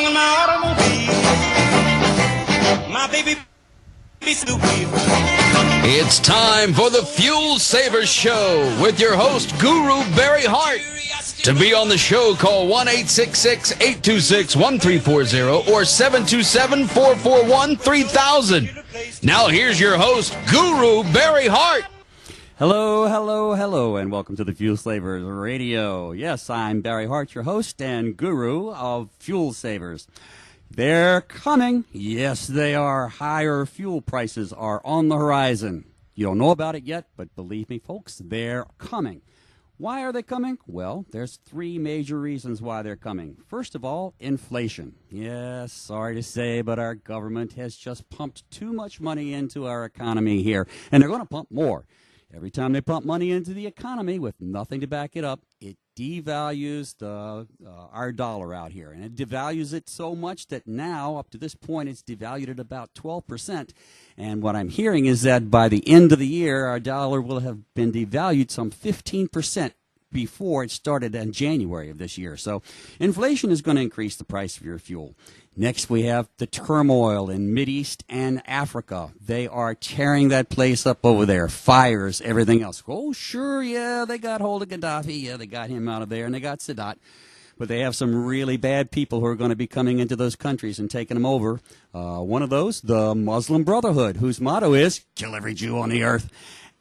along in my automobile. My baby be Snoopy. It's time for the Fuel Savers Show with your host, Guru Barry Hart. To be on the show, call 1-866-826-1340 or 727-441-3000. Now here's your host, Guru Barry Hart. Hello, hello, hello, and welcome to the Fuel Savers Radio. Yes, I'm Barry Hart, your host and guru of Fuel Savers. They're coming. Yes, they are. Higher fuel prices are on the horizon. You don't know about it yet, but believe me, folks, they're coming. Why are they coming? Well, there's three major reasons why they're coming. First of all, inflation. Yes, sorry to say, but our government has just pumped too much money into our economy here, and they're going to pump more. Every time they pump money into the economy with nothing to back it up, it devalues our dollar out here. And it devalues it so much that now, up to this point, it's devalued at about 12%. And what I'm hearing is that by the end of the year, our dollar will have been devalued some 15% before it started in January of this year. So inflation is going to increase the price of your fuel. Next, we have the turmoil in Mideast and Africa. They are tearing that place up over there. Fires, everything else. Oh, sure, yeah, they got hold of Gaddafi. Yeah, they got him out of there, and they got Sadat. But they have some really bad people who are going to be coming into those countries and taking them over. One of those, the Muslim Brotherhood, whose motto is, kill every Jew on the earth.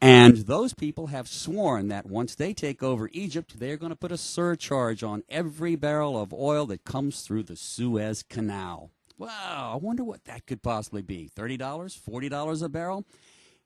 And those people have sworn that once they take over Egypt, they're going to put a surcharge on every barrel of oil that comes through the Suez Canal. Wow, I wonder what that could possibly be. $30, $40 a barrel?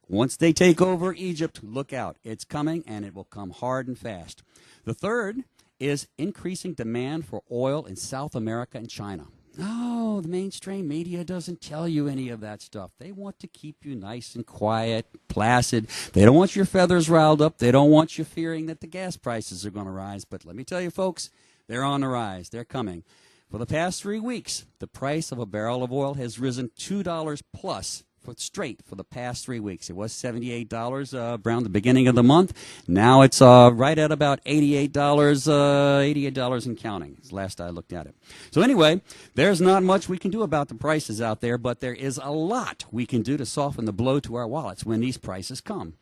Once they take over Egypt, look out. It's coming, and it will come hard and fast. The third is increasing demand for oil in South America and China. No, the mainstream media doesn't tell you any of that stuff. They want to keep you nice and quiet, placid. They don't want your feathers riled up. They don't want you fearing that the gas prices are going to rise. But let me tell you, folks, they're on the rise. They're coming. For the past 3 weeks, the price of a barrel of oil has risen $2 plus straight for the past 3 weeks. It was $78 around the beginning of the month. Now it's right at about $88, $88 and counting. It's the last I looked at it. So anyway, there's not much we can do about the prices out there, but there is a lot we can do to soften the blow to our wallets when these prices come.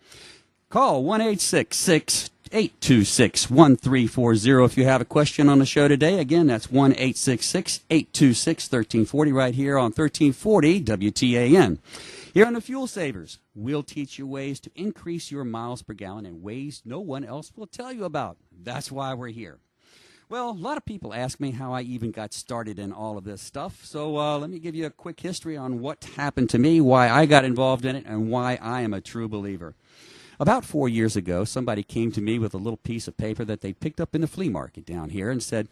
Call 1-866-826-1340 if you have a question on the show today. Again, that's 1-866-826-1340 right here on 1340 WTAN. Here on the Fuel Savers, we'll teach you ways to increase your miles per gallon in ways no one else will tell you about. That's why we're here. Well, a lot of people ask me how I even got started in all of this stuff. So let me give you a quick history on what happened to me, why I got involved in it, and why I am a true believer. About 4 years ago, somebody came to me with a little piece of paper that they picked up in the flea market down here and said,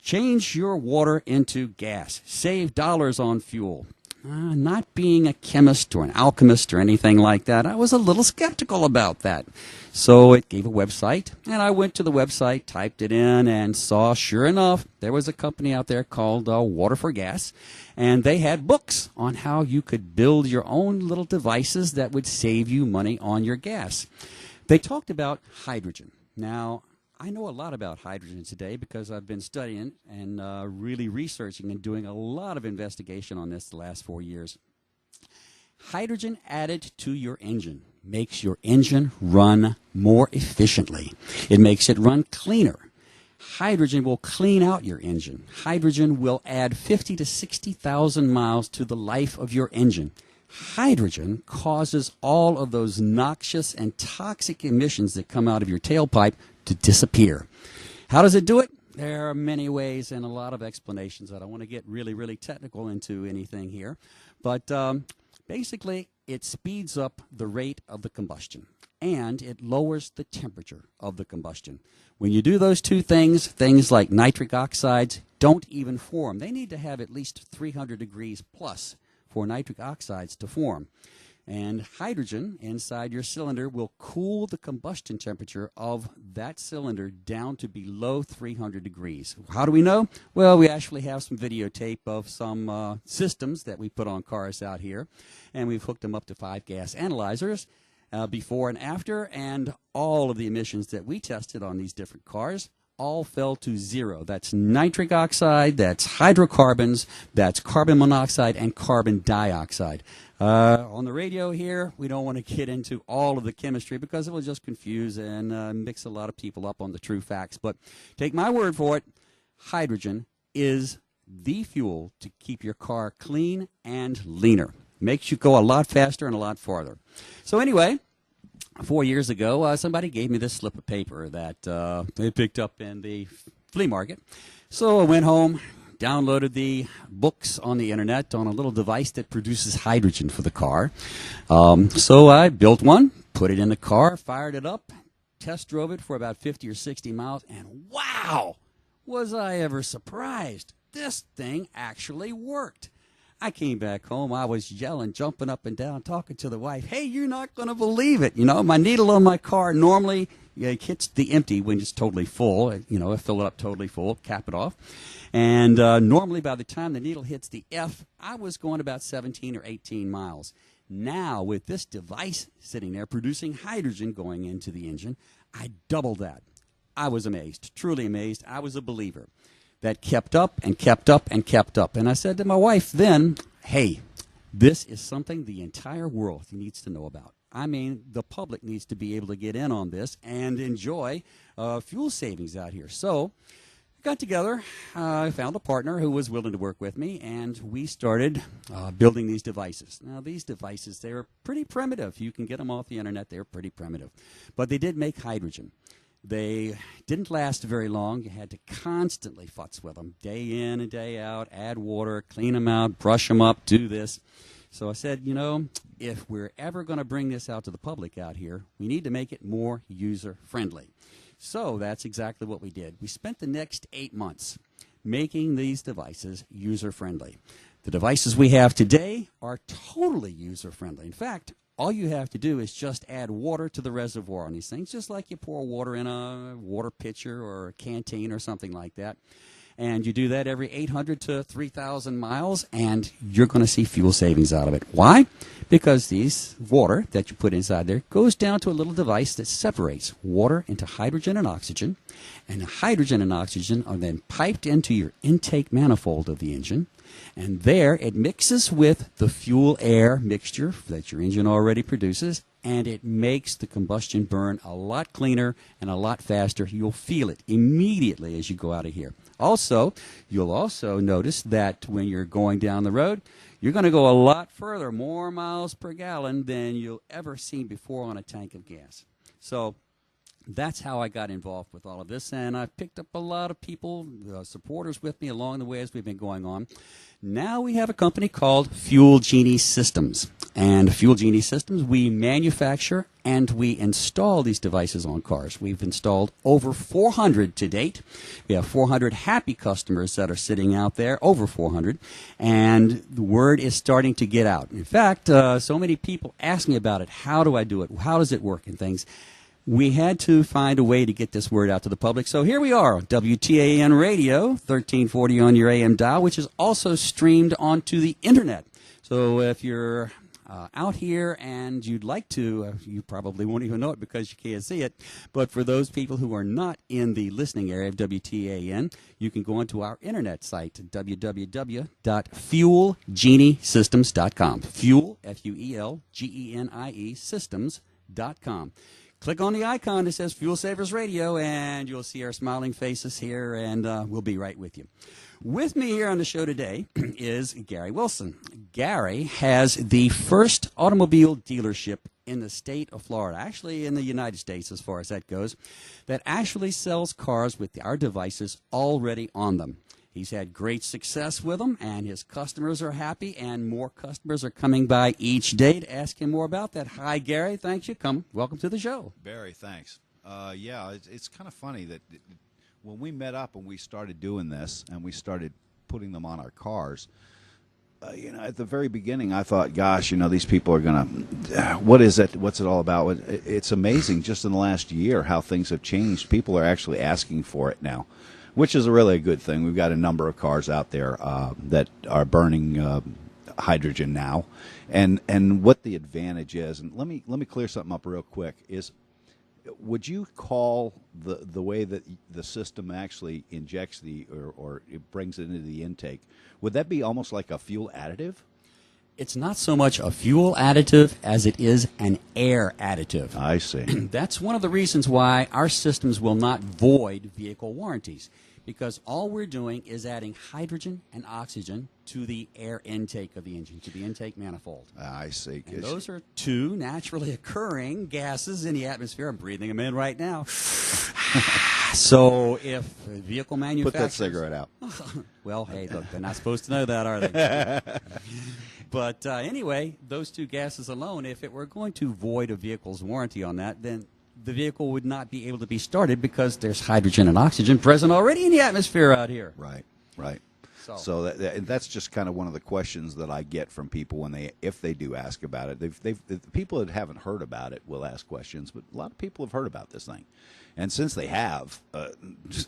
change your water into gas. Save dollars on fuel. Not being a chemist or an alchemist or anything like that, I was a little skeptical about that. So it gave a website, and I went to the website, typed it in, and saw, sure enough, there was a company out there called Water for Gas, and they had books on how you could build your own little devices that would save you money on your gas. They talked about hydrogen. Now, I know a lot about hydrogen today because I've been studying and really researching and doing a lot of investigation on this the last 4 years. Hydrogen added to your engine makes your engine run more efficiently. It makes it run cleaner. Hydrogen will clean out your engine. Hydrogen will add 50 to 60,000 miles to the life of your engine. Hydrogen causes all of those noxious and toxic emissions that come out of your tailpipe to disappear. How does it do it? There are many ways and a lot of explanations. I don't want to get really technical into anything here. But basically, it speeds up the rate of the combustion, and it lowers the temperature of the combustion. When you do those two things, things like nitric oxides don't even form. They need to have at least 300 degrees plus for nitric oxides to form. And hydrogen inside your cylinder will cool the combustion temperature of that cylinder down to below 300 degrees. How do we know? Well, we actually have some videotape of some systems that we put on cars out here, and we've hooked them up to 5 gas analyzers before and after, and all of the emissions that we tested on these different cars all fell to zero. That's nitric oxide, that's hydrocarbons, that's carbon monoxide, and carbon dioxide. On the radio here, we don't want to get into all of the chemistry because it will just confuse and mix a lot of people up on the true facts. But take my word for it, hydrogen is the fuel to keep your car clean and leaner. Makes you go a lot faster and a lot farther. So anyway, 4 years ago, somebody gave me this slip of paper that they picked up in the flea market. So I went home, downloaded the books on the internet on a little device that produces hydrogen for the car. So I built one, put it in the car, fired it up, test drove it for about 50 or 60 miles, and wow, was I ever surprised. This thing actually worked. I came back home. I was yelling, jumping up and down, talking to the wife. Hey, you're not going to believe it. You know, my needle on my car normally hits the empty when it's totally full. You know, I fill it up totally full, cap it off. And normally by the time the needle hits the F, I was going about 17 or 18 miles. Now, with this device sitting there producing hydrogen going into the engine, I doubled that. I was amazed, truly amazed. I was a believer. That kept up and kept up and kept up. And I said to my wife then, hey, this is something the entire world needs to know about. I mean, the public needs to be able to get in on this and enjoy fuel savings out here. So we got together. I found a partner who was willing to work with me, and we started building these devices. Now, these devices, they're pretty primitive. You can get them off the internet. They're pretty primitive. But they did make hydrogen. They didn't last very long. You had to constantly futz with them, day in and day out, add water, clean them out, brush them up, do this. So I said, you know, if we're ever going to bring this out to the public out here, we need to make it more user-friendly. So that's exactly what we did. We spent the next 8 months making these devices user-friendly. The devices we have today are totally user-friendly. In fact, all you have to do is just add water to the reservoir on these things, just like you pour water in a water pitcher or a canteen or something like that. And you do that every 800 to 3,000 miles, and you're going to see fuel savings out of it. Why? Because these water that you put inside there goes down to a little device that separates water into hydrogen and oxygen, and the hydrogen and oxygen are then piped into your intake manifold of the engine. And there it mixes with the fuel-air mixture that your engine already produces, and it makes the combustion burn a lot cleaner and a lot faster. You'll feel it immediately as you go out of here. Also, you'll also notice that when you're going down the road, you're going to go a lot further, more miles per gallon than you'll ever seen before on a tank of gas. So that's how I got involved with all of this, and I've picked up a lot of people, supporters with me along the way as we've been going on. Now we have a company called Fuel Genie Systems, and Fuel Genie Systems, we manufacture and we install these devices on cars. We've installed over 400 to date. We have 400 happy customers that are sitting out there, over 400, and the word is starting to get out. In fact, so many people ask me about it. How do I do it? How does it work and things? We had to find a way to get this word out to the public. So here we are, WTAN Radio, 1340 on your AM dial, which is also streamed onto the Internet. So if you're out here and you'd like to, you probably won't even know it because you can't see it. But for those people who are not in the listening area of WTAN, you can go onto our Internet site, www.fuelgeniesystems.com. Fuel, F-U-E-L-G-E-N-I-E, systems.com. Click on the icon that says Fuel Savers Radio, and you'll see our smiling faces here, and we'll be right with you. With me here on the show today is Gary Wilson. Gary has the first automobile dealership in the state of Florida, actually in the United States as far as that goes, that actually sells cars with our devices already on them. He's had great success with them, and his customers are happy, and more customers are coming by each day to ask him more about that. Hi, Gary. Thanks you. Welcome to the show. Barry, thanks. Yeah, it's kind of funny that when we met up and we started doing this and we started putting them on our cars, at the very beginning I thought, gosh, these people are going to, what is it? What's it all about? It's amazing just in the last year how things have changed. People are actually asking for it now, which is really a good thing. We've got a number of cars out there that are burning hydrogen now, and what the advantage is. And let me clear something up real quick. Is Would you call the way that the system actually injects or it brings it into the intake, would that be almost like a fuel additive? It's not so much a fuel additive as it is an air additive. I see. That's one of the reasons why our systems will not void vehicle warranties, because all we're doing is adding hydrogen and oxygen to the air intake of the engine, to the intake manifold. I see. And those are two naturally occurring gases in the atmosphere. I'm breathing them in right now. So if vehicle Put manufacturers... that cigarette out. Well, hey, look, they're not supposed to know that, are they? But anyway, those two gases alone, if it were going to void a vehicle's warranty on that, then the vehicle would not be able to be started because there's hydrogen and oxygen present already in the atmosphere out here. Right, right. So That's just kind of one of the questions that I get from people if they do ask about it. The people that haven't heard about it will ask questions, but a lot of people have heard about this thing. And since they have,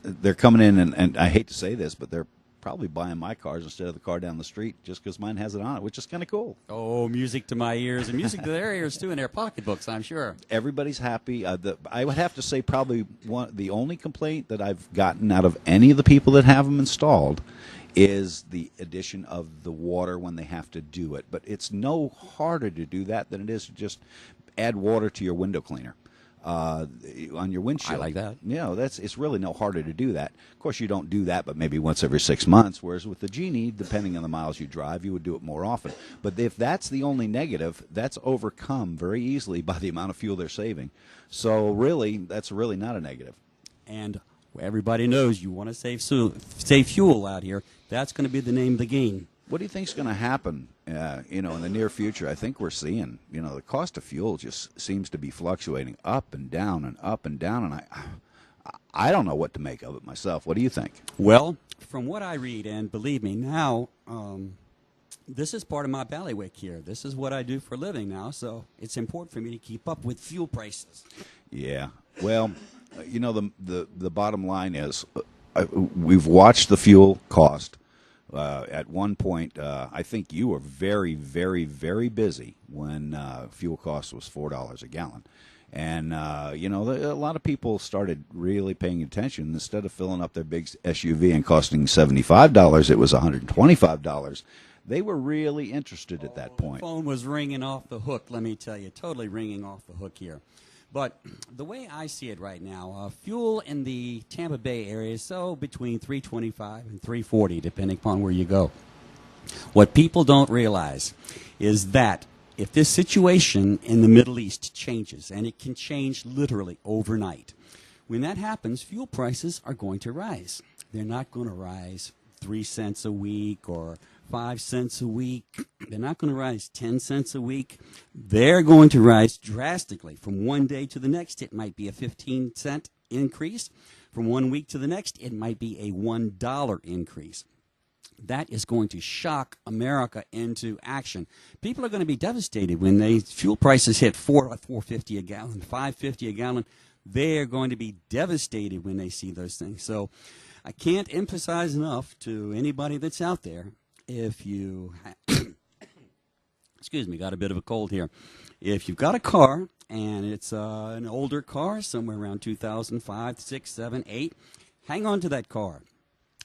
they're coming in, and I hate to say this, but they're probably buying my cars instead of the car down the street just because mine has it on it, which is kind of cool. Oh, music to my ears, and music to their ears, too, in their pocketbooks, I'm sure. Everybody's happy. I would have to say probably the only complaint that I've gotten out of any of the people that have them installed is the addition of the water when they have to do it. But it's no harder to do that than it is to just add water to your window cleaner. On your windshield. I like that. It's really no harder to do that. Of course, you don't do that, but maybe once every 6 months. Whereas with the Genie, depending on the miles you drive, you would do it more often. But if that's the only negative, that's overcome very easily by the amount of fuel they're saving. So really, that's really not a negative. And everybody knows you want to save fuel out here. That's going to be the name of the game. What do you think is going to happen, in the near future? I think we're seeing, the cost of fuel just seems to be fluctuating up and down and up and down, and I don't know what to make of it myself. What do you think? Well, from what I read, and believe me, now this is part of my bailiwick here. This is what I do for a living now, so it's important for me to keep up with fuel prices. Yeah. Well, the bottom line is we've watched the fuel cost. At one point, I think you were very, very, very busy when fuel cost was $4 a gallon. And, a lot of people started really paying attention. Instead of filling up their big SUV and costing $75, it was $125. They were really interested at that point. The phone was ringing off the hook, let me tell you, totally ringing off the hook here. But the way I see it right now, fuel in the Tampa Bay area is between $3.25 and $3.40, depending upon where you go. What people don't realize is that if this situation in the Middle East changes, and it can change literally overnight, when that happens, fuel prices are going to rise. They're not going to rise 3 cents a week or 5 cents a week. They're not going to rise 10 cents a week. They're going to rise drastically. From one day to the next, it might be a 15-cent increase. From 1 week to the next, it might be a $1 increase. That is going to shock America into action. People are going to be devastated when fuel prices hit $4.50 a gallon, $5.50 a gallon. They're going to be devastated when they see those things. So I can't emphasize enough to anybody that's out there, if you, excuse me, got a bit of a cold here. If you've got a car and it's an older car, somewhere around 2005, 6, 7, 8, hang on to that car.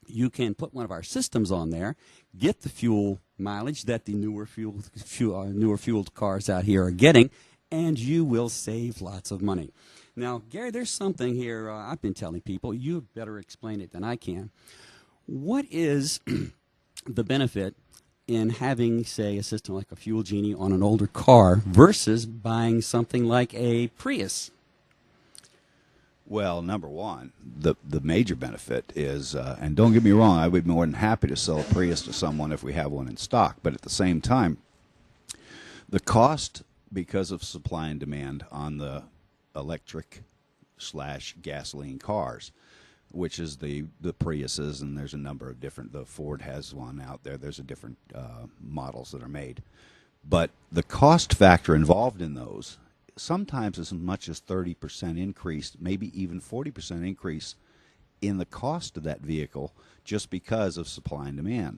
You can put one of our systems on there, get the fuel mileage that the newer fueled cars out here are getting, and you will save lots of money. Now, Gary, there's something here I've been telling people. You better explain it than I can. What is the benefit in having, say, a system like a Fuel Genie on an older car versus buying something like a Prius? Well, number one, the major benefit is, and don't get me wrong, I would be more than happy to sell a Prius to someone if we have one in stock. But at the same time, the cost, because of supply and demand on the electric/gasoline cars, which is the Priuses, and there's a number of different, the Ford has one out there, there's a different models that are made. But the cost factor involved in those, sometimes as much as 30% increase, maybe even 40% increase in the cost of that vehicle just because of supply and demand.